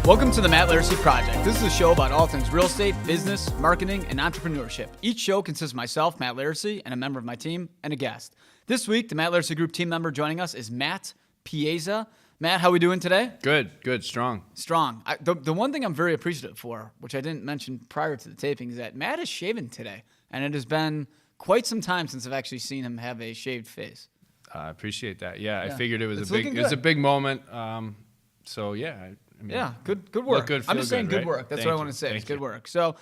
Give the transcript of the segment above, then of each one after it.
Welcome to the Matt Laricy Project. This is a show about all things real estate, business, marketing, and entrepreneurship. Each show consists of myself, Matt Laricy, and a member of my team, and a guest. This week, the Matt Laricy Group team member joining us is Matt Piazza. Matt, how are we doing today? Good, strong. Strong. The one thing I'm very appreciative for, which I didn't mention prior to the taping, is that Matt is shaven today, and it has been quite some time since I've actually seen him have a shaved face. I appreciate that. Yeah, I figured it was It's a big moment. So yeah. Good work. Good, I'm just saying good, good work. That's Thank what I you. want to say. Thank It's good you. work. So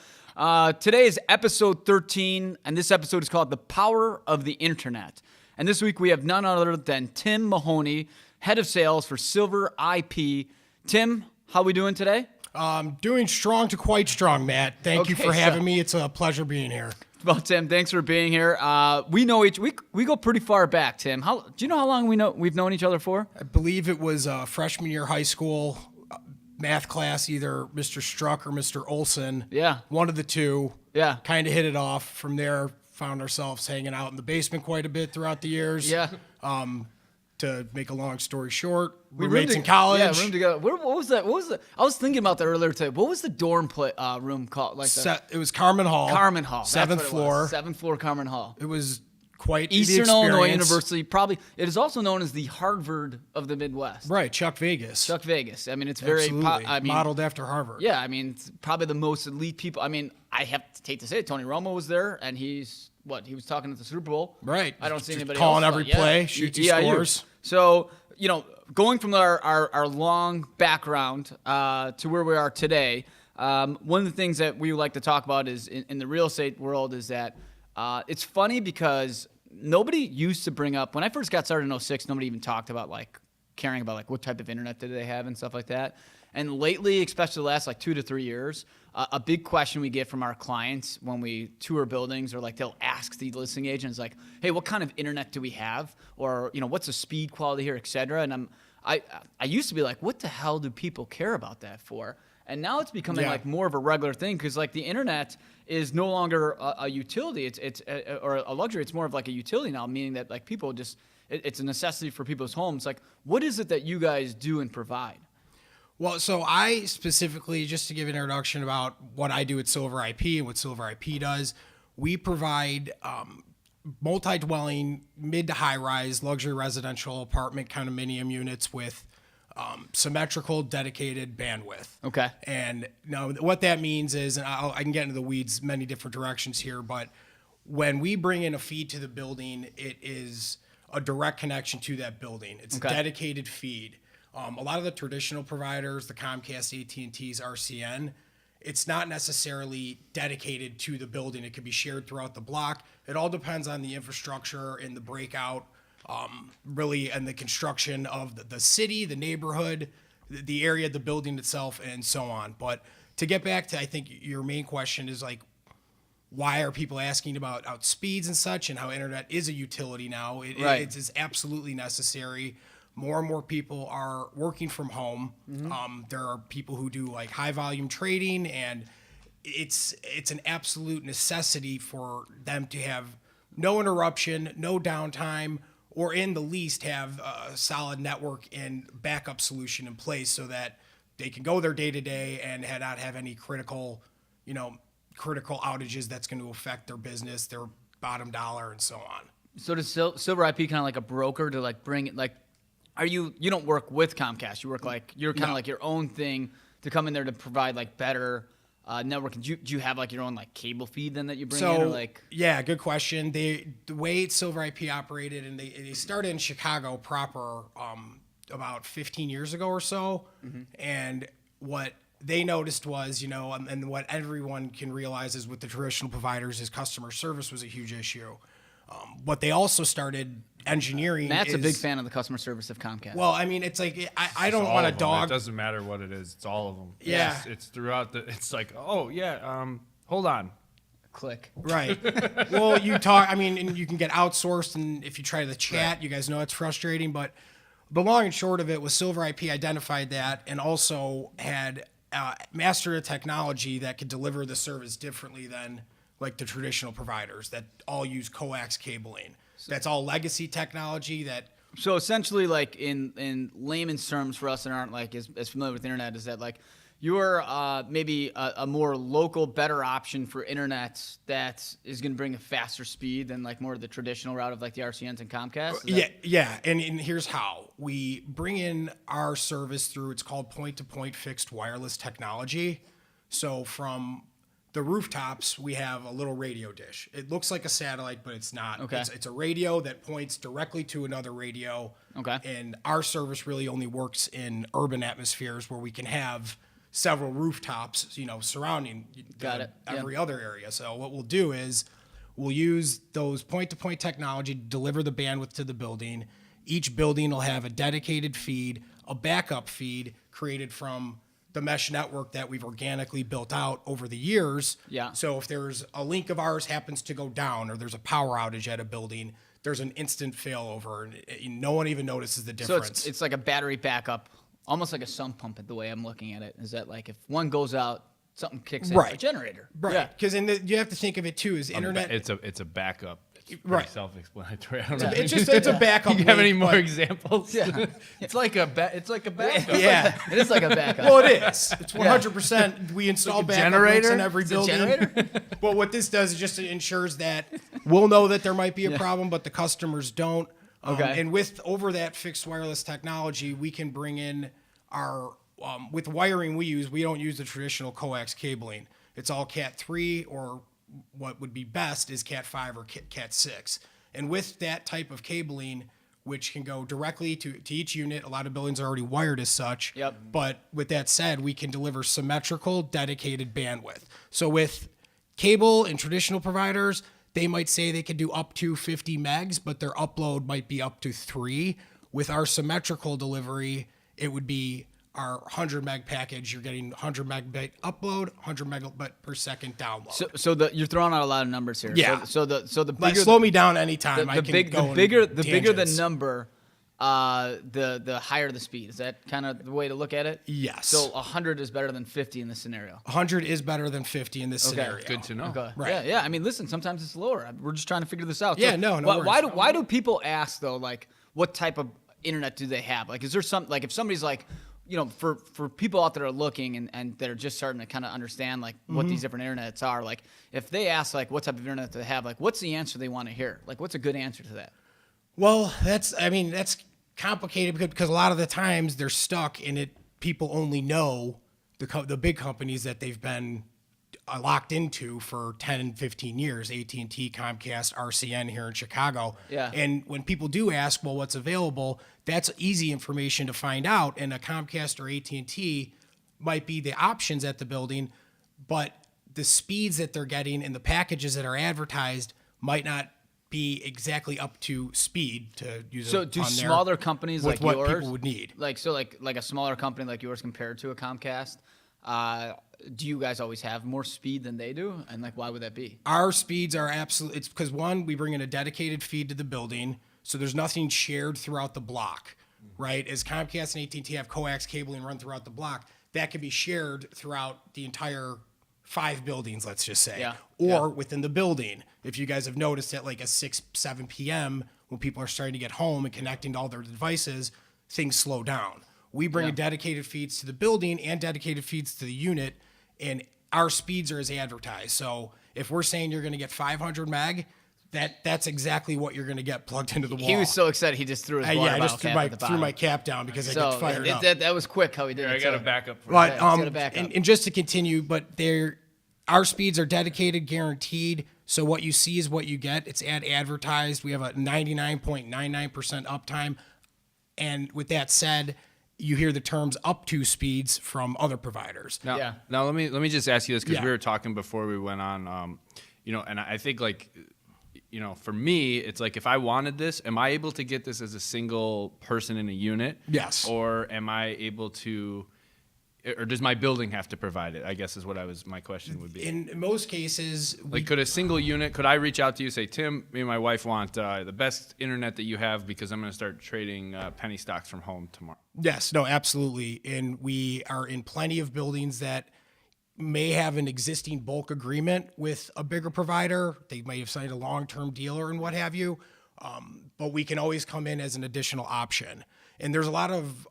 today is episode 13, and this episode is called The Power of the Internet. And this week we have none other than Tim Mahoney, head of sales for SilverIP. Tim, how are we doing today? Doing strong to quite strong, Matt. Thank you Okay, for having me. It's a pleasure being here. Well, Tim, thanks for being here. We know we go pretty far back, Tim. Do you know how long we've known each other for? I believe it was freshman year high school math class, either Mr. Struck or Mr. Olson. Yeah. One of the two. Yeah. Kind of hit it off. From there, found ourselves hanging out in the basement quite a bit throughout the years. Yeah. To make a long story short, We roommates roomed in college. Yeah, roomed together. What was that? I was thinking about that earlier today. What was the dorm room called? It was Carmen Hall. Carmen Hall. That's Seventh what it floor. was. Seventh floor Carmen Hall. It was quite Eastern the Illinois experience. University. Probably it is also known as the Harvard of the Midwest. Right, Chuck Vegas. Chuck Vegas. I mean, it's very. Absolutely. Modeled after Harvard. Yeah, I mean, it's probably the most elite people. I mean, I hate to say it. Tony Romo was there, and he was talking at the Super Bowl. Right. I don't see Just anybody calling else. every play, shoots and scores. So, going from our long background to where we are today, one of the things that we like to talk about is in the real estate world is that it's funny because nobody used to bring up, when I first got started in 2006, nobody even talked about caring about what type of internet did they have and stuff like that. And lately, especially the last 2 to 3 years, a big question we get from our clients when we tour buildings, or they'll ask the listing agents hey, what kind of internet do we have? Or, what's the speed quality here, et cetera. And I used to be what the hell do people care about that for? And now it's becoming more of a regular thing because the internet is no longer a utility. It's or a luxury. It's more of a utility now, meaning that people just, it's a necessity for people's homes. What is it that you guys do and provide? Well, so I specifically, just to give an introduction about what I do at SilverIP and what SilverIP does, we provide multi-dwelling, mid to high-rise, luxury residential apartment condominium units with symmetrical, dedicated bandwidth. Okay. And now what that means is, and I can get into the weeds many different directions here, but when we bring in a feed to the building, it is a direct connection to that building. It's a dedicated feed. A lot of the traditional providers, the Comcast, AT&T's, RCN, it's not necessarily dedicated to the building. It could be shared throughout the block. It all depends on the infrastructure and the breakout, really, and the construction of the city, the neighborhood, the area, the building itself, and so on. But to get back to, I think, your main question is why are people asking about speeds and such, and how internet is a utility now? It is absolutely necessary. More and more people are working from home. Mm-hmm. There are people who do high volume trading, and it's an absolute necessity for them to have no interruption, no downtime, or in the least have a solid network and backup solution in place so that they can go their day to day and not have any critical outages that's going to affect their business, their bottom dollar, and so on. So does SilverIP kind of like a broker to bring it you don't work with Comcast. You work you're kind of your own thing to come in there to provide better networking. Do you have your own cable feed then that you bring in? Or yeah, good question. The way SilverIP operated, and they started in Chicago proper about 15 years ago or so. Mm-hmm. And what they noticed was, and what everyone can realize is with the traditional providers is customer service was a huge issue. What they also started engineering Matt's a big fan of the customer service of Comcast. Well, I mean, it's I don't want a dog. It doesn't matter what it is. It's all of them. Yeah. It's throughout it's hold on. Click. Right. Well, you talk, and you can get outsourced, and if you try the chat, you guys know it's frustrating, but the long and short of it was SilverIP identified that and also had mastered a technology that could deliver the service differently than the traditional providers that all use coax cabling. That's all legacy technology that. So essentially, in layman's terms for us that aren't as familiar with the internet, is that you're maybe a more local, better option for internet that is going to bring a faster speed than like more of the traditional route of like the RCNs and Comcast? Yeah. And here's how. We bring in our service through, it's called point-to-point fixed wireless technology. So from the rooftops, we have a little radio dish. It looks like a satellite, but it's not. Okay. It's a radio that points directly to another radio. Okay. And our service really only works in urban atmospheres where we can have several rooftops, surrounding every other area. So what we'll do is we'll use those point-to-point technology to deliver the bandwidth to the building. Each building will have a dedicated feed, a backup feed created from the mesh network that we've organically built out over the years. Yeah. So if there's a link of ours happens to go down or there's a power outage at a building, there's an instant failover and no one even notices the difference. So it's like a battery backup, almost like a sump pump the way I'm looking at it. Is that like if one goes out, something kicks in, a generator. Right. Yeah. Because you have to think of it too as internet. It's a backup. It's Right. self-explanatory. I don't know. It's a backup. You have any link, more but- examples? Yeah. It's like a backup. Yeah. It is like a backup. Well, it is. It's 100%. We install backup links in every It's a building. generator? Well, what this does is just it ensures that we'll know that there might be a problem, but the customers don't. Okay. And with over that fixed wireless technology, we can bring in our with wiring we don't use the traditional coax cabling. It's all Cat 3 or what would be best is Cat 5 or Cat 6. And with that type of cabling, which can go directly to each unit, a lot of buildings are already wired as such. Yep. But with that said, we can deliver symmetrical, dedicated bandwidth. So with cable and traditional providers, they might say they can do up to 50 megs, but their upload might be up to 3. With our symmetrical delivery, it would be our 100 meg package. You're getting 100 megabit upload, 100 megabit per second download. So you're throwing out a lot of numbers here. Yeah. So the Like, bigger slow me down anytime. the I can big go the in bigger the tangents. number, the higher the speed. Is that kind of the way to look at it? Yes. So 100 is better than 50 in this scenario. 100 is better than 50 in this scenario. Good to know. Okay. Right. Yeah. I mean, listen, sometimes it's lower. We're just trying to figure this out. Yeah, no why worries. why do people ask though? Like, what type of internet do they have? Like, is there some like if somebody's like, for people out there are looking and they're just starting to kind of understand like what these different internets are. Like, if they ask like what type of internet they have, like what's the answer they want to hear? Like, what's a good answer to that? Well, that's complicated because a lot of the times they're stuck in it. People only know the big companies that they've been locked into for 10 and 15 years, AT&T, Comcast, RCN here in Chicago. Yeah. And when people do ask, well, what's available, that's easy information to find out. And a Comcast or AT&T might be the options at the building, but the speeds that they're getting and the packages that are advertised might not be exactly up to speed to use. So do smaller companies like what yours people would need. like a smaller company like yours compared to a Comcast? Do you guys always have more speed than they do? And like, why would that be? Our speeds are absolute. It's because one, we bring in a dedicated feed to the building, so there's nothing shared throughout the block, right? As Comcast and AT&T have coax cabling run throughout the block, that can be shared throughout the entire 5 buildings, let's just say, Yeah. or within the building. If you guys have noticed at like a 6-7 p.m. when people are starting to get home and connecting to all their devices, things slow down. We bring a dedicated feeds to the building and dedicated feeds to the unit, and our speeds are as advertised. So if we're saying you're going to get 500 meg, that's exactly what you're going to get plugged into the wall. He was so excited he just threw his water I bottle just cap at the threw bottom. my cap down because I So get fired up. that was quick how he did Here, it. I got so- a backup for But you. let's get it back up. and just to continue, but our speeds are dedicated, guaranteed. So what you see is what you get. It's advertised. We have a 99.99% uptime. And with that said, you hear the terms up to speeds from other providers. Now, let me just ask you this because Yeah. we were talking before we went on, and I think like, for me, it's like if I wanted this, am I able to get this as a single person in a unit? Yes. Or am I able to, or does my building have to provide it? I guess is what my question would be. In most cases, Like, could a single unit, could I reach out to you, say, Tim, me and my wife want the best internet that you have because I'm going to start trading penny stocks from home tomorrow? yes, no, absolutely. And we are in plenty of buildings that may have an existing bulk agreement with a bigger provider. They may have signed a long-term dealer and what have you. But we can always come in as an additional option. And there's a lot of,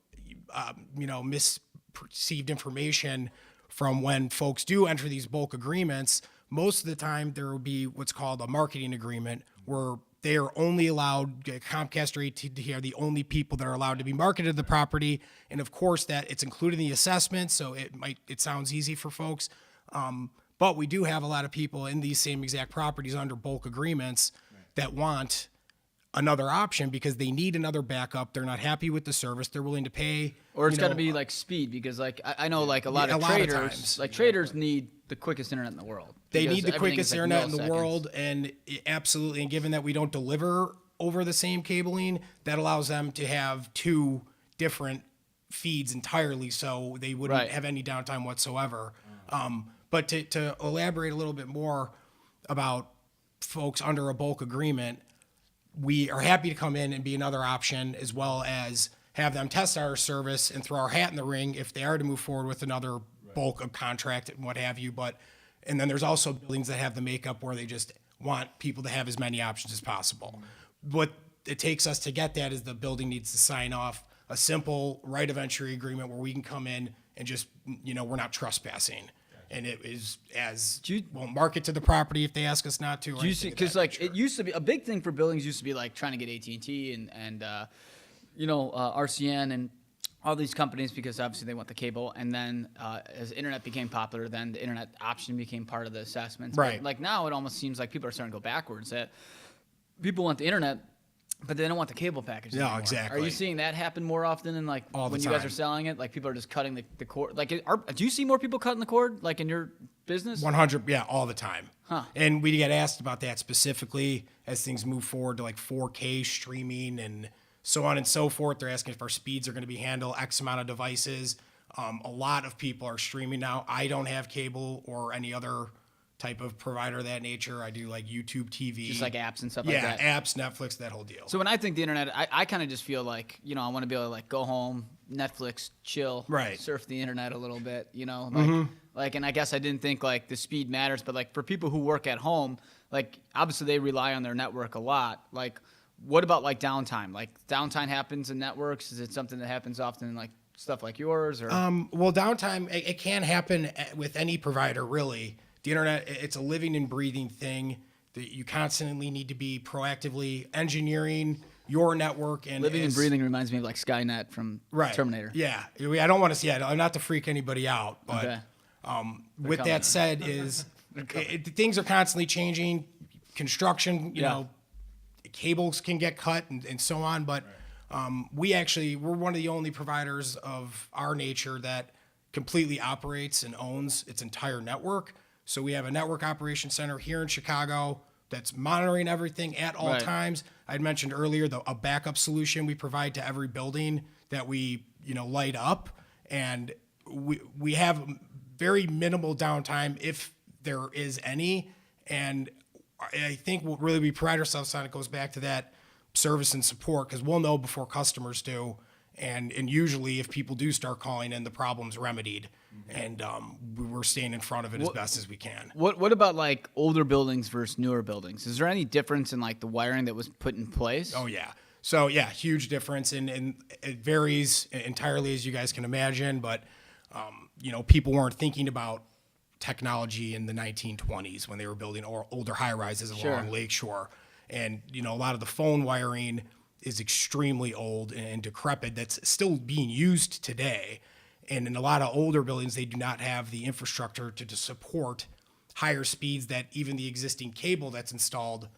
perceived information from when folks do enter these bulk agreements. Most of the time, there will be what's called a marketing agreement, where they are only allowed, Comcast or AT&T are the only people that are allowed to be marketed the property. And of course, that it's included in the assessment, so it sounds easy for folks. But we do have a lot of people in these same exact properties under bulk agreements that want another option because they need another backup. They're not happy with the service. They're willing to pay. Or it's got to be like speed, because like I know like a lot of traders, traders need the quickest internet in the world. They need the quickest like internet in the world, and absolutely. And given that we don't deliver over the same cabling, that allows them to have two different feeds entirely, so they wouldn't have any downtime whatsoever. But to elaborate a little bit more about folks under a bulk agreement, we are happy to come in and be another option, as well as have them test our service and throw our hat in the ring if they are to move forward with another bulk of contract and what have you. And then there's also buildings that have the makeup where they just want people to have as many options as possible. What it takes us to get that is the building needs to sign off a simple right of entry agreement where we can come in and just, we're not trespassing. And it is we'll market to the property if they ask us not to. Because like it used to be a big thing for buildings used to be like trying to get AT&T and RCN and all these companies, because obviously they want the cable. And then as internet became popular, then the internet option became part of the assessments. Right. But like now it almost seems like people are starting to go backwards. That people want the internet, but they don't want the cable package anymore. No, exactly. Are you seeing that happen more often than like when you guys are selling it? Like people are just cutting the cord. Like, do you see more people cutting the cord like in your business? 100, yeah, all the time. Huh. And we get asked about that specifically as things move forward to like 4K streaming and so on and so forth. They're asking if our speeds are going to be handle X amount of devices. A lot of people are streaming now. I don't have cable or any other type of provider of that nature. I do like YouTube TV. Just like apps and stuff like that. Yeah, apps, Netflix, that whole deal. So when I think the internet, I kind of just feel like, I want to be able to like go home, Netflix, chill, surf the internet a little bit, like, and I guess I didn't think like the speed matters, but like for people who work at home, like obviously they rely on their network a lot. Like what about like downtime? Like downtime happens in networks. Is it something that happens often in like stuff like yours or? Well, downtime, it can happen with any provider really. The internet, it's a living and breathing thing that you constantly need to be proactively engineering your network. And living and breathing reminds me of like Skynet from Terminator. Yeah. I don't want to see it. Not to freak anybody out, but with that said things are constantly changing. Construction, cables can get cut and so on. But we're one of the only providers of our nature that completely operates and owns its entire network. So we have a network operations center here in Chicago that's monitoring everything at all times. I'd mentioned earlier a backup solution we provide to every building that we light up, and we have very minimal downtime if there is any. And I think what really we pride ourselves on, it goes back to that service and support, because we'll know before customers do. And usually if people do start calling in, the problem's remedied. And we're staying in front of it as best as we can. What about like older buildings versus newer buildings? Is there any difference in like the wiring that was put in place? Oh, yeah. So, yeah, huge difference. And it varies entirely, as you guys can imagine. But, people weren't thinking about technology in the 1920s when they were building older high-rises along Lakeshore. And, a lot of the phone wiring is extremely old and decrepit that's still being used today. And in a lot of older buildings, they do not have the infrastructure to support higher speeds that even the existing cable that's installed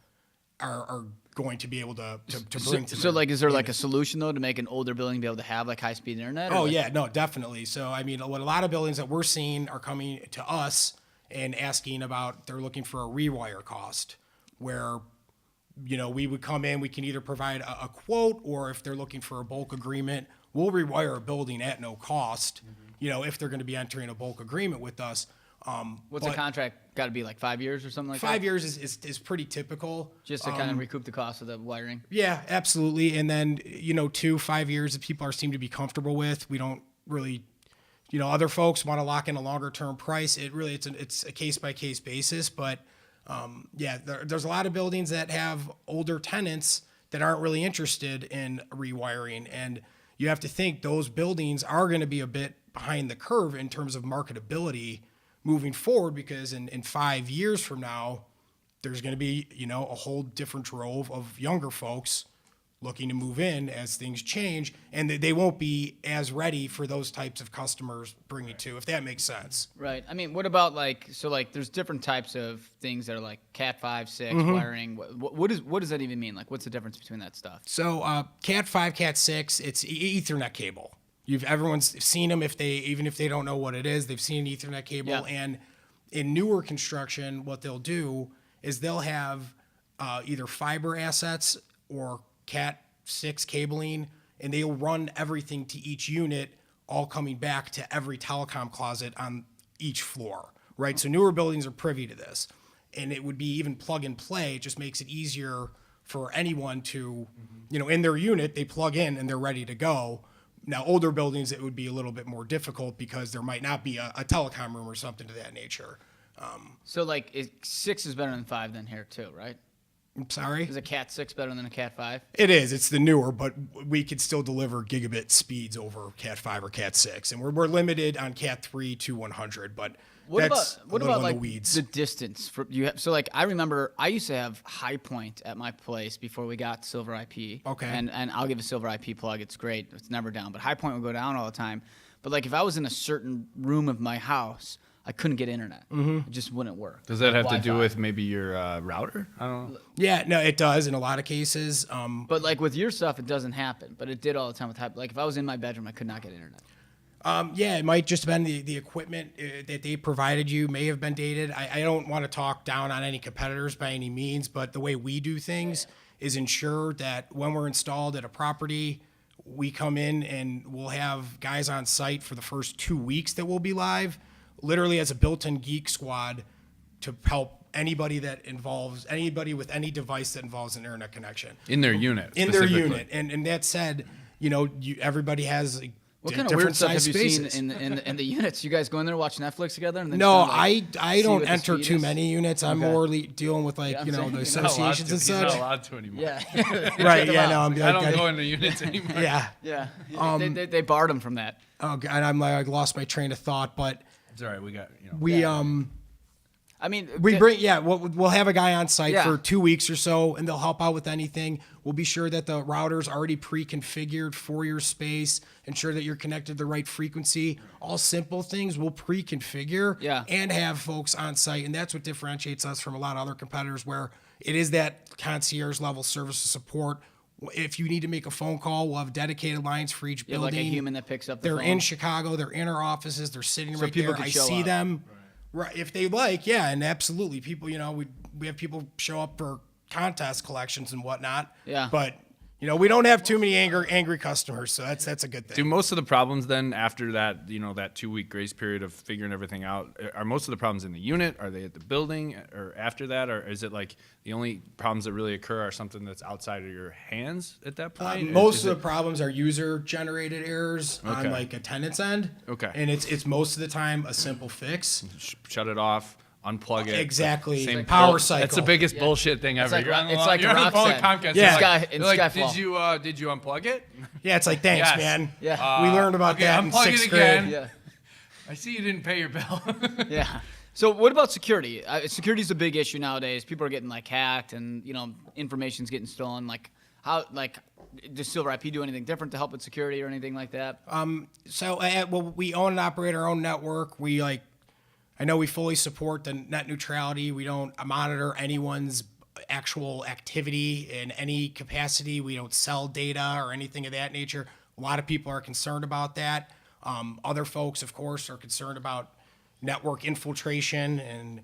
are going to be able to bring to. So like, is there like a solution though to make an older building be able to have like high speed internet? Oh yeah, no, definitely. So I mean, what a lot of buildings that we're seeing are coming to us and asking about, they're looking for a rewire cost where, we would come in, we can either provide a quote, or if they're looking for a bulk agreement, we'll rewire a building at no cost, if they're going to be entering a bulk agreement with us. What's a contract got to be like 5 years or something like that? 5 years is pretty typical. Just to kind of recoup the cost of the wiring? Yeah, absolutely. And then, 5 years that people seem to be comfortable with. We don't really, other folks want to lock in a longer term price. It's a case by case basis, but there's a lot of buildings that have older tenants that aren't really interested in rewiring, and you have to think those buildings are going to be a bit behind the curve in terms of marketability moving forward, because in 5 years from now, there's going to be, a whole different drove of younger folks looking to move in as things change, and they won't be as ready for those types of customers bringing to, if that makes sense. Right. I mean, what about there's different types of things that are like Cat 5, 6 wiring. What does that even mean? Like, what's the difference between that stuff? So Cat 5, Cat 6, it's Ethernet cable. Everyone's seen them even if they don't know what it is, they've seen an Ethernet cable. Yeah. And in newer construction, what they'll do is they'll have either fiber assets or Cat 6 cabling, and they'll run everything to each unit, all coming back to every telecom closet on each floor, right? So newer buildings are privy to this, and it would be even plug and play. It just makes it easier for anyone to, in their unit, they plug in and they're ready to go. Now, older buildings, it would be a little bit more difficult because there might not be a telecom room or something to that nature. So 6 is better than 5 then here too, right? I'm sorry? Is a Cat 6 better than a Cat 5? It is. It's the newer, but we could still deliver gigabit speeds over Cat 5 or Cat 6. And we're limited on Cat 3 to 100, but What that's about a little in like the weeds. the distance? I remember I used to have High Point at my place before we got SilverIP. Okay. And I'll give a SilverIP plug. It's great. It's never down. But High Point would go down all the time. But if I was in a certain room of my house, I couldn't get internet. It just wouldn't work. Does that have to do Wi-Fi. with maybe your router? I don't know. Yeah, no, it does in a lot of cases. But with your stuff, it doesn't happen. But it did all the time with High. If I was in my bedroom, I could not get internet. Yeah, it might just have been the equipment that they provided you may have been dated. I don't want to talk down on any competitors by any means, but the way we do things is ensure that when we're installed at a property, we come in and we'll have guys on site for the first 2 weeks that will be live, literally as a built-in geek squad to help anybody with any device that involves an internet connection. In their unit. In their specifically. unit. And that said, everybody has What kind of different weird stuff have size you spaces. seen in the units? You guys go in there, watch Netflix together, and then No, I I don't enter too many units. I'm more dealing with I'm saying. the You're not associations and He's such. not allowed to anymore. Yeah. Right? Yeah, no, I'm I don't go into units anymore. Yeah. Yeah. They barred him from that. Oh, God, I lost my train of thought, but It's all right. We got, we I mean, we'll have a guy on site Yeah. for 2 weeks or so, and they'll help out with anything. We'll be sure that the router's already pre-configured for your space, ensure that you're connected to the right frequency. All simple things we'll pre-configure and have folks on site, and that's what differentiates us from a lot of other competitors where it is that concierge level service and support. If you need to make a phone call, we'll have dedicated lines for each building. like a human that picks up the They're phone. in Chicago. They're in our offices. They're sitting right people there. can I show see up. them. Right. If they like, yeah, and absolutely. People, we have people show up for contest collections and whatnot. Yeah. But, we don't have too many angry customers, so that's a good thing. Do most of the problems then after that, that 2 week grace period of figuring everything out, are most of the problems in the unit? Are they at the building or after that? Or is it like the only problems that really occur are something that's outside of your hands at that point? Most of the problems are user generated errors on a tenant's end. Okay. And it's most of the time a simple fix. Shut it off. Unplug it. Exactly. Same Power bull- cycle. That's the biggest bullshit thing ever. like You're on the it's line- like you're on the Rock phone with said. Comcast. Yeah. You're like, Skyfall. did you unplug it? Yeah, it's like, thanks, Yes. man. Yeah. We learned about okay, that in unplug it 6th again. grade. Yeah. I see you didn't pay your bill. Yeah. So what about security? Security is a big issue nowadays. People are getting hacked, and information's getting stolen. How does SilverIP do anything different to help with security or anything like that? So, we own and operate our own network. I know we fully support the net neutrality. We don't monitor anyone's actual activity in any capacity. We don't sell data or anything of that nature. A lot of people are concerned about that. Other folks, of course, are concerned about network infiltration and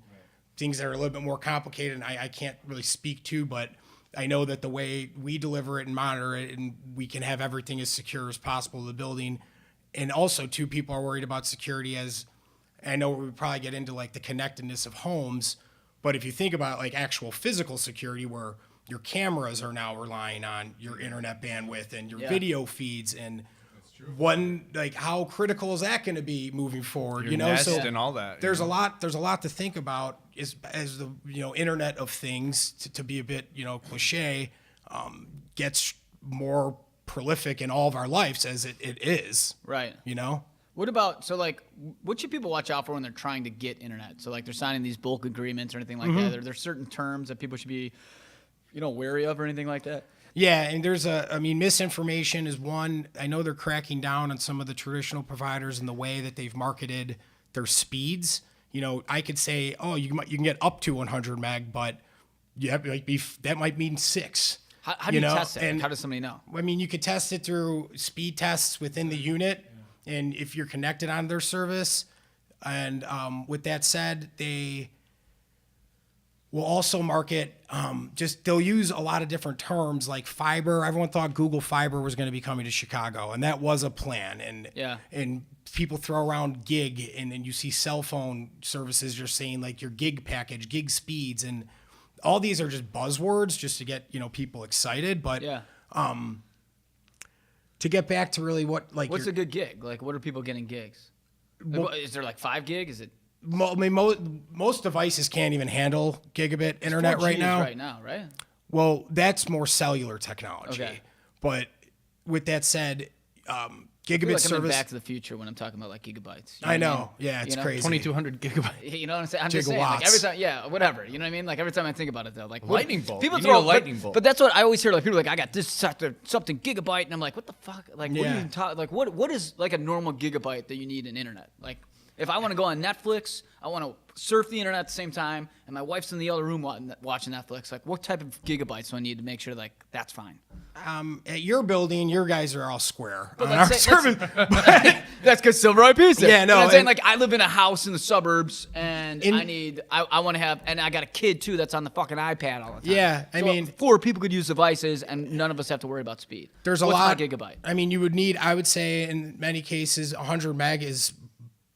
things that are a little bit more complicated and I can't really speak to, but I know that the way we deliver it and monitor it, and we can have everything as secure as possible in the building. And also, too, people are worried about security as, I know we probably get into the connectedness of homes, but if you think about actual physical security where your cameras are now relying on your internet bandwidth and your video feeds and how critical is that going to be moving forward? Your Nest and all that. There's a lot to think about as the Internet of Things to be a bit cliche gets more prolific in all of our lives as it is. Right. What about, so like, what should people watch out for when they're trying to get internet? So like they're signing these bulk agreements or anything like that. Are there certain terms that people should be, wary of or anything like that? Yeah, and misinformation is one. I know they're cracking down on some of the traditional providers and the way that they've marketed their speeds. I could say, oh, you can get up to 100 meg, but that might mean 6. How do you test that? And how does somebody know? You could test it through speed tests within the unit, and if you're connected on their service. And with that said, they will also market, they'll use a lot of different terms like fiber. Everyone thought Google Fiber was going to be coming to Chicago, and that was a plan. And people throw around gig, and then you see cell phone services just saying like your gig package, gig speeds, and all these are just buzzwords just to get, people excited. But to get back to really what's a good gig? Like, what are people getting gigs? Is there like 5 gig? Is it? Most devices can't even handle gigabit internet right now. Right now, right? Well, that's more cellular technology. Okay. But with that said, gigabit I feel like I'm in service. Back to the Future when I'm talking about like gigabytes. I know. Yeah, it's crazy. 2,200 gigabytes. You know what I'm saying? I'm just saying, like every time, whatever. You know what I mean? Like every time I think about it, though, like lightning bolt. People you throw need a lightning bolt. But that's what I always hear. Like people are like, I got this something gigabyte, and I'm like, what the fuck? Like, what are you talking? Like, what is like a normal gigabyte that you need in internet? Like, if I want to go on Netflix, I want to surf the internet at the same time, and my wife's in the other room watching Netflix. Like, what type of gigabytes do I need to make sure like that's fine? At your building, your guys are all square. But that's because SilverIP is there. Yeah, no. You know what I'm saying? Like, I live in a house in the suburbs, and I want to have, and I got a kid too that's on the fucking iPad all the time. Yeah, I mean, 4 people could use devices, and none of us have to worry about speed. There's What's a lot. My gigabyte? I mean, you would need, I would say, in many cases, 100 meg is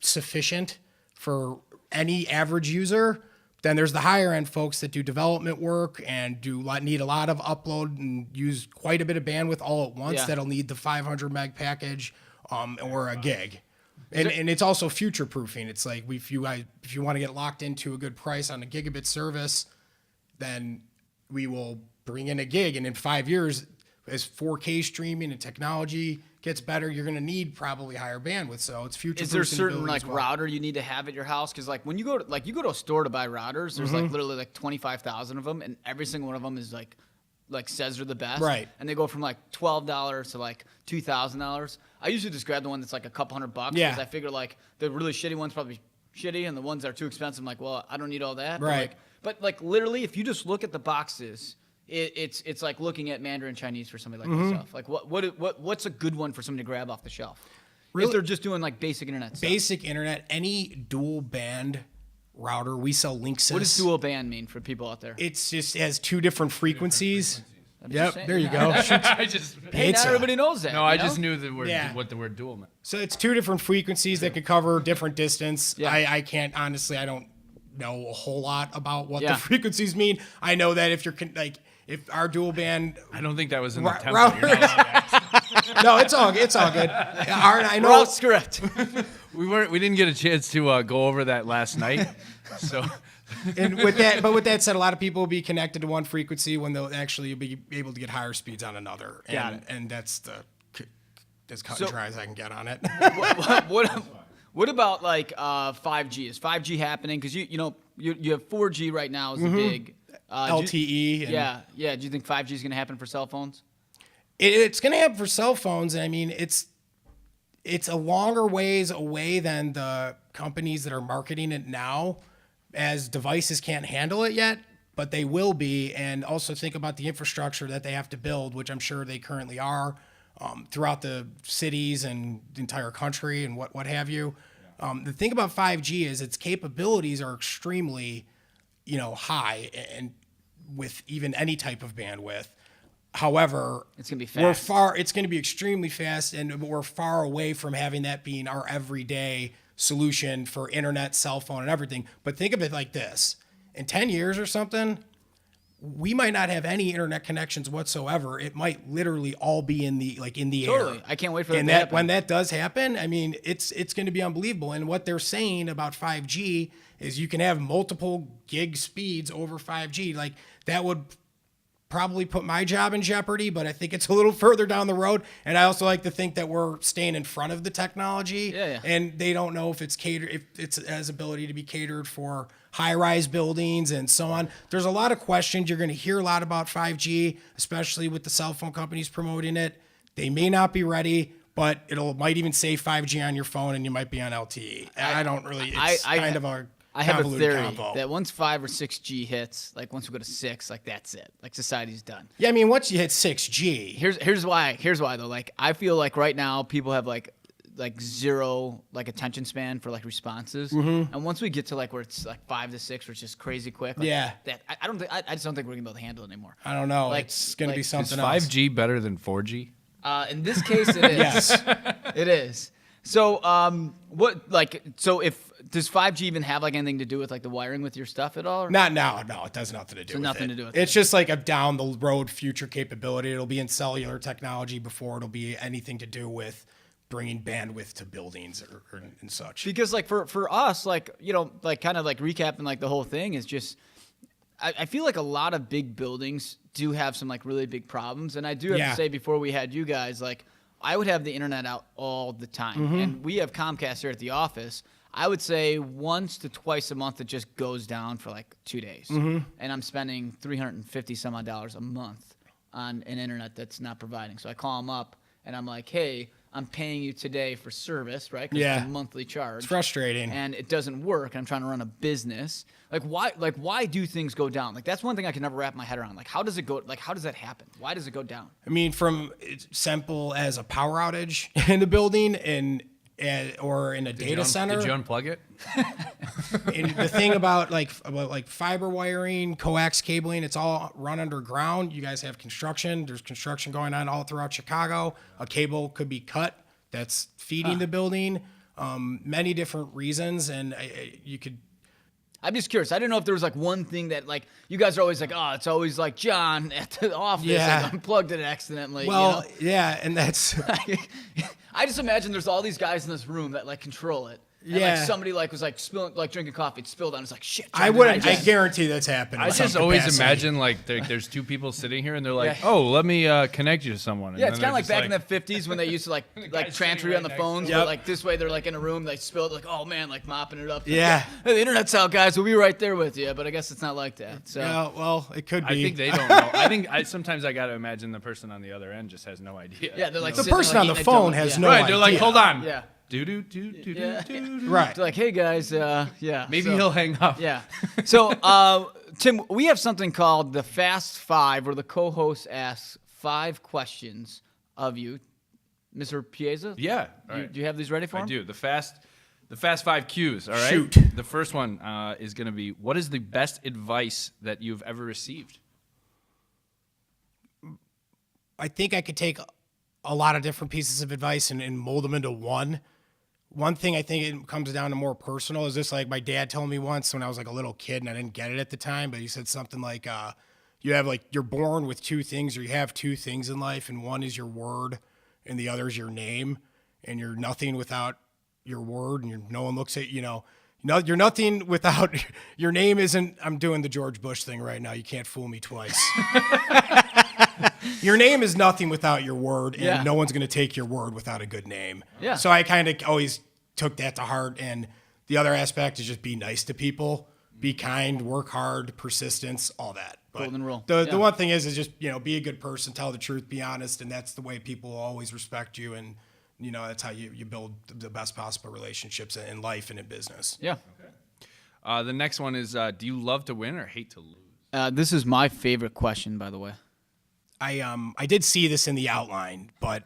sufficient for any average user. Then there's the higher end folks that do development work and need a lot of upload and use quite a bit of bandwidth all at once. Yeah. That'll need the 500 meg package or a gig. And it's also future proofing. It's like if you want to get locked into a good price on a gigabit service, then we will bring in a gig. And in 5 years, as 4K streaming and technology gets better, you're going to need probably higher bandwidth. So it's future. Is there a certain like router you need to have at your house? Because like when you go to a store to buy routers, there's like literally like 25,000 of them, and every single one of them is like says they're the best. Right. And they go from like $12 to like $2,000. I usually just grab the one that's like a couple $100. Yeah. Because I figure like the really shitty ones probably shitty, and the ones that are too expensive, I'm like, well, I don't need all that. Right. But like literally, if you just look at the boxes. It's like looking at Mandarin Chinese for somebody like myself. Like what's a good one for somebody to grab off the shelf? Really? If they're just doing like basic internet stuff. Basic internet, any dual band router, we sell Linksys. What does dual band mean for people out there? It's just has 2 different frequencies. Yep, there you go. Hey, not everybody knows that. No, I just knew what the word dual meant. So it's 2 different frequencies that can cover different distance. Yeah. I can't, honestly, I don't know a whole lot about what the frequencies mean. I know that if our dual band, I don't think that was in the template. No, it's all good. I know. We're off script. We didn't get a chance to go over that last night. So, and with that said, a lot of people will be connected to one frequency when they'll actually be able to get higher speeds on another. And that's as cut and dry as I can get on it. What about like 5G? Is 5G happening? Because you have 4G right now is the big LTE. Yeah. Do you think 5G is going to happen for cell phones? It's going to happen for cell phones, and I mean it's a longer ways away than the companies that are marketing it now, as devices can't handle it yet, but they will be. And also think about the infrastructure that they have to build, which I'm sure they currently are throughout the cities and the entire country and what have you. The thing about 5G is its capabilities are extremely high, and with even any type of bandwidth. However, it's going to be fast. It's going to be extremely fast, and we're far away from having that being our everyday solution for internet, cell phone, and everything. But think of it like this. In 10 years or something, we might not have any internet connections whatsoever. It might literally all be in the totally. air. I can't wait for that and to happen. When that does happen, I mean, it's going to be unbelievable. And what they're saying about 5G is you can have multiple gig speeds over 5G. Like that would probably put my job in jeopardy, but I think it's a little further down the road. And I also like to think that we're staying in front of the technology. And they don't know if it's has ability to be catered for high-rise buildings and so on. There's a lot of questions. You're going to hear a lot about 5G, especially with the cell phone companies promoting it. They may not be ready, but might even say 5G on your phone, and you might be on LTE. I don't really. It's kind of a I have a theory combo. that once 5 or 6G hits, like once we go to 6, like that's it. Like society's done. Yeah, I mean, once you hit 6G. Here's why though. Like I feel like right now people have like zero like attention span for like responses, and once we get to like where it's like 5 to 6, where it's just crazy quick. Like, that I just don't think we're gonna be able to handle it anymore. I don't know. Like, it's gonna be something else. Is 5G better than 4G? In this case, it is. Yes, it is. So, if does 5G even have like anything to do with like the wiring with your stuff at all? Or? Not now. No, it does nothing to do with nothing it. to do with it's just like a down the road future capability. It'll be in cellular technology before it'll be anything to do with bringing bandwidth to buildings or and such. Because like for us, like, you know, like kind of like recapping like the whole thing is just, I feel like a lot of big buildings do have some like really big problems. And I do have to say, before we had you guys, like I would have the internet out all the time. And we have Comcast here at the office. I would say once to twice a month it just goes down for like 2 days. And I'm spending $350 some odd a month on an internet that's not providing. So I call them up and I'm like, hey, I'm paying you today for service, right? 'Cause it's a monthly charge. It's frustrating. And it doesn't work. I'm trying to run a business. Like why do things go down? Like that's one thing I can never wrap my head around. Like how does it go? Like how does that happen? Why does it go down? I mean, from it's simple as a power outage in the building or in a data center. Did you unplug it? And the thing about fiber wiring, coax cabling, it's all run underground. You guys have construction. There's construction going on all throughout Chicago. A cable could be cut that's feeding the building. Many different reasons, and you could. I'm just curious. I didn't know if there was like one thing that like you guys are always like, oh, it's always like John at the office like, unplugged it accidentally. Well, you know? yeah, and that's. I just imagine there's all these guys in this room that like control it. And like somebody like was like spilling, like drinking coffee, it spilled on. It's like shit. I guarantee that's happened. I just always imagine like there's two people sitting here and they're like, oh, let me connect you to someone. And it's kind of like back in the 50s when they used to like transfer you on the phones, but like this way they're like in a room, they spilled like, oh man, like mopping it up. Yeah. Hey, the internet's out, guys. We'll be right there with you. But I guess it's not like that. So well, it could be. I think they don't know. I think sometimes I got to imagine the person on the other end just has no idea. Yeah, they're like the person on the phone has no idea. Right, they're like, hold on. Yeah. Do. Right. They're like, hey guys, Maybe he'll hang up. Yeah. So, Tim, we have something called the Fast Five, where the co-host asks 5 questions of you, Mr. Piazza. Yeah. All right. Do you have these ready for him? I do. The fast 5 cues. All right. Shoot. The first one is going to be: what is the best advice that you've ever received? I think I could take a lot of different pieces of advice and mold them into one. One thing I think it comes down to more personal is this, like my dad told me once when I was like a little kid and I didn't get it at the time, but he said something like, you're born with 2 things, or you have 2 things in life, and one is your word and the other is your name, and you're nothing without your word, and no one looks at, you're nothing without your name. I'm doing the George Bush thing right now. You can't fool me twice. Your name is nothing without your word, and no one's going to take your word without a good name. Yeah. So I kind of always took that to heart. And the other aspect is just be nice to people, be kind, work hard, persistence, all that. But golden rule. The one thing is just, be a good person, tell the truth, be honest, and that's the way people will always respect you. And, that's how you build the best possible relationships in life and in business. Yeah. Okay. The next one is, do you love to win or hate to lose? This is my favorite question, by the way. I did see this in the outline, but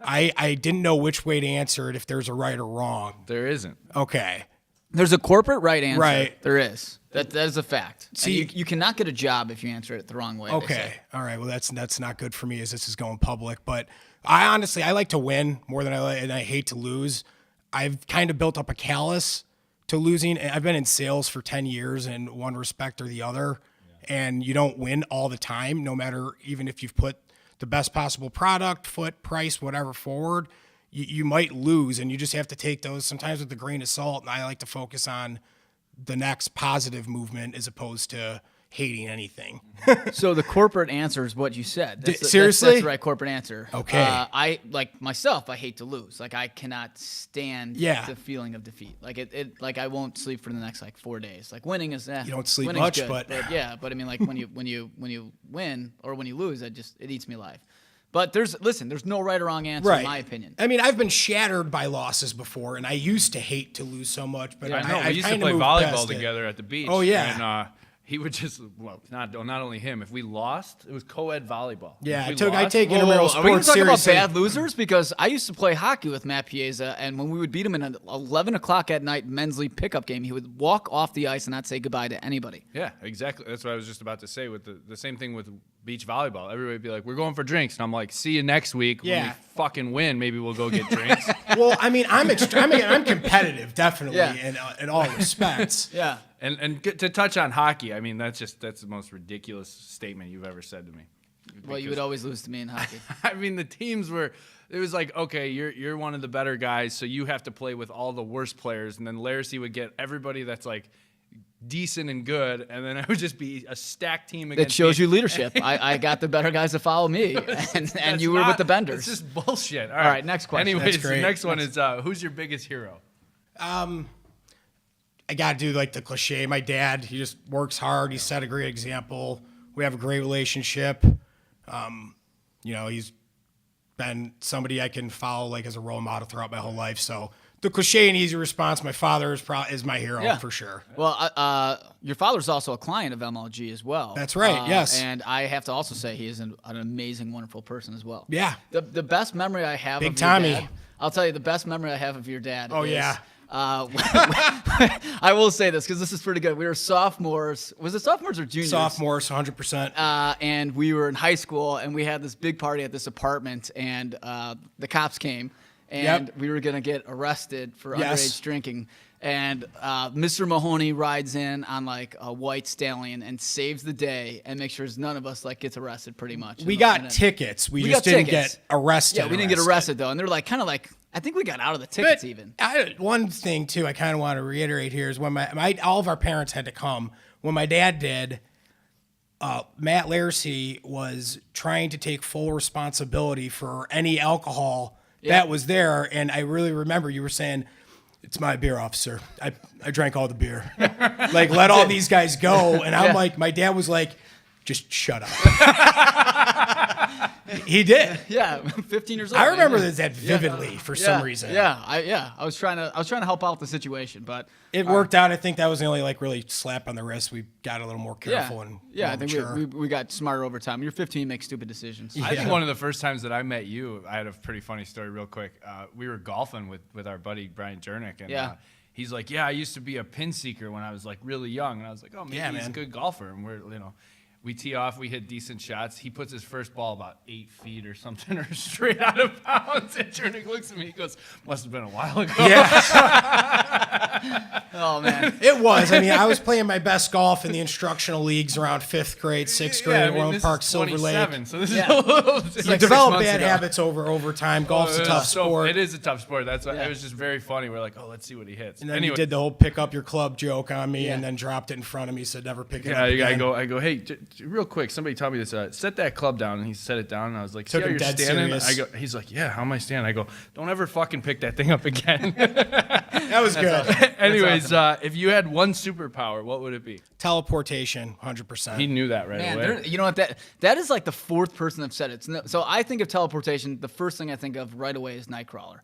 I didn't know which way to answer it, if there's a right or wrong. There isn't. Okay. There's a corporate right answer. Right. There is. That is a fact. See, you cannot get a job if you answer it the wrong way. Okay. All right. Well, that's not good for me as this is going public. But I like to win more than and I hate to lose. I've kind of built up a callous to losing. I've been in sales for 10 years in one respect or the other. And you don't win all the time, no matter, even if you've put the best possible product, price, whatever forward, you might lose, and you just have to take those sometimes with a grain of salt. And I like to focus on the next positive movement as opposed to hating anything. So the corporate answer is what you said. Seriously? That's the right corporate answer. Okay. I like myself. I hate to lose. Like I cannot stand the feeling of defeat. Like it. Like I won't sleep for the next like 4 days. Like winning is You don't sleep winning's much, good, but yeah. But I mean, like when you win or when you lose, it eats me alive. But there's no right or wrong answer in my opinion. I mean, I've been shattered by losses before, and I used to hate to lose so much. But I know we used to kinda play moved volleyball past it. together at the beach. Oh, yeah. And he would just not only him. If we lost, it was co-ed volleyball. Yeah, If we I lost- take intramural Are we going sports to talk about seriously. bad losers? Because I used to play hockey with Matt Piazza, and when we would beat him in an 11 o'clock at night men's league pickup game, he would walk off the ice and not say goodbye to anybody. Yeah, exactly. That's what I was just about to say. With the same thing with beach volleyball, everybody would be like, "We're going for drinks," and I'm like, "See you next week. When we fucking win, maybe we'll go get drinks." Well, I mean, I'm competitive, definitely, Yeah. in all respects. Yeah. And to touch on hockey, I mean, that's the most ridiculous statement you've ever said to me. Well, you would always lose to me in hockey. I mean, the teams were. It was like, okay, you're one of the better guys, so you have to play with all the worst players, and then Laricy would get everybody that's like decent and good, and then it would just be a stacked team against. That shows me. you leadership. I got the better guys to follow me, and you were with the benders. It's just bullshit. All right, next question. Anyways, That's great. the next one is who's your biggest hero? I got to do like the cliche. My dad, he just works hard. He set a great example. We have a great relationship. He's been somebody I can follow like as a role model throughout my whole life. So the cliche and easy response, my father is my hero for sure. Well, your father's also a client of MLG as well. That's right, yes. And I have to also say he is an amazing, wonderful person as well. Yeah. The best memory I have Big of Tommy. your dad, I'll tell you the best memory I have of your dad. Oh, is, yeah. I will say this because this is pretty good. We were sophomores. Was it sophomores or juniors? Sophomores, 100%. And we were in high school, and we had this big party at this apartment, and the cops came, and we were going to get arrested for underage drinking. And Mr. Mahoney rides in on like a white stallion and saves the day and makes sure none of us like gets arrested pretty much. We got tickets. We just didn't get arrested. Yeah, we didn't get arrested though. And they're like kind of like, I think we got out of the tickets even. One thing too, I kind of want to reiterate here is when all of our parents had to come. When my dad did, Matt Laricy was trying to take full responsibility for any alcohol that was there. And I really remember you were saying, "It's my beer, officer. I drank all the beer." Like, let all these guys go. And I'm like, my dad was like, "Just shut up." He did. Yeah, 15 years old. I remember that vividly for some reason. I was trying to help out the situation, but it worked out. I think that was the only like really slap on the wrist. We got a little more careful and I think we got smarter over time. You're 15, make stupid decisions. I think one of the first times that I met you, I had a pretty funny story real quick. We were golfing with our buddy Brian Jernick, and he's like, "Yeah, I used to be a pin seeker when I was like really young," and I was like, "Oh, maybe he's a good golfer." And we tee off, we hit decent shots. He puts his first ball about 8 feet or something, or straight out of bounds. And Jernick looks at me, he goes, "Must have been a while ago." Yeah. Oh man, it was. I mean, I was playing my best golf in the instructional leagues around 5th grade, 6th grade at Royal Park, Silver Lake. So this is a little. You develop bad habits over time. Golf's a tough sport. It is a tough sport. That's why it was just very funny. We're like, "Oh, let's see what he hits." And then you did the whole pick up your club joke on me, and then dropped it in front of me, said never pick it up again. I go, "Hey, real quick, somebody tell me this. Set that club down," and he set it down, and I was like, "See how you're standing?" He's like, "Yeah, how am I standing?" I go, "Don't ever fucking pick that thing up again." That was good. Awesome. Anyways, if you had one superpower, what would it be? Teleportation, 100%. He knew that right away. You know what? That is like the fourth person that said it. So I think of teleportation. The first thing I think of right away is Nightcrawler.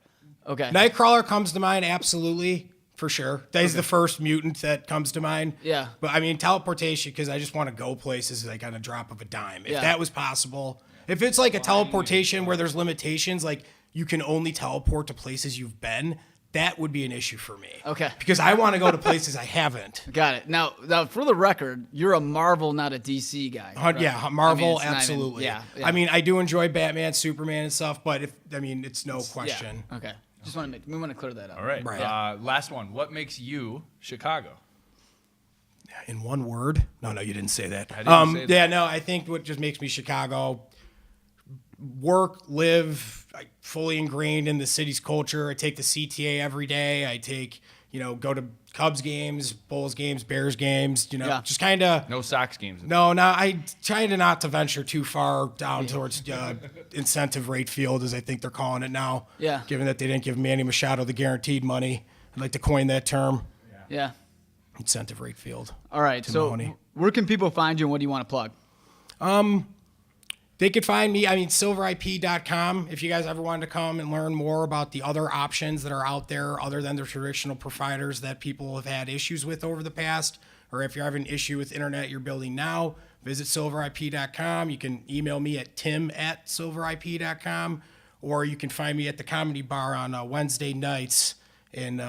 Okay. Nightcrawler comes to mind, absolutely, for sure. That is the first mutant that comes to mind. Yeah. But I mean, teleportation, because I just want to go places like on a drop of a dime. If that was possible. If it's like a teleportation where there's limitations, like you can only teleport to places you've been, that would be an issue for me. Okay. Because I want to go to places I haven't. Got it. Now, for the record, you're a Marvel, not a DC guy. Right? Yeah, Marvel, absolutely. Yeah. I mean, I do enjoy Batman, Superman, and stuff, but it's no question. Yeah. Okay. Just want to clear that up. All right. Last one. What makes you Chicago? In one word? No, you didn't say that. I didn't say that. Yeah, no, I think what just makes me Chicago, work, live, fully ingrained in the city's culture. I take the CTA every day. I take, go to Cubs games, Bulls games, Bears games, Yeah. just kind of. No Sox games. No, I try to not to venture too far down towards incentive rate field, as I think they're calling it now. Yeah. Given that they didn't give Manny Machado the guaranteed money, I'd like to coin that term. Yeah. Incentive rate field. All right. Tim So Mahoney. where can people find you and what do you want to plug? They could find me, SilverIP.com. If you guys ever wanted to come and learn more about the other options that are out there other than the traditional providers that people have had issues with over the past, or if you're having an issue with internet you're building now, visit SilverIP.com. You can email me at tim@SilverIP.com, or you can find me at the Comedy Bar on Wednesday nights in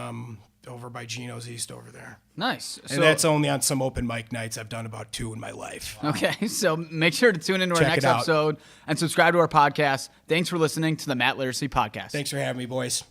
over by Gino's East over there. Nice. And that's only on some open mic nights. I've done about 2 in my life. Okay, so make sure to tune into our Check next it out. episode and subscribe to our podcast. Thanks for listening to the Matt Laricy Podcast. Thanks for having me, boys.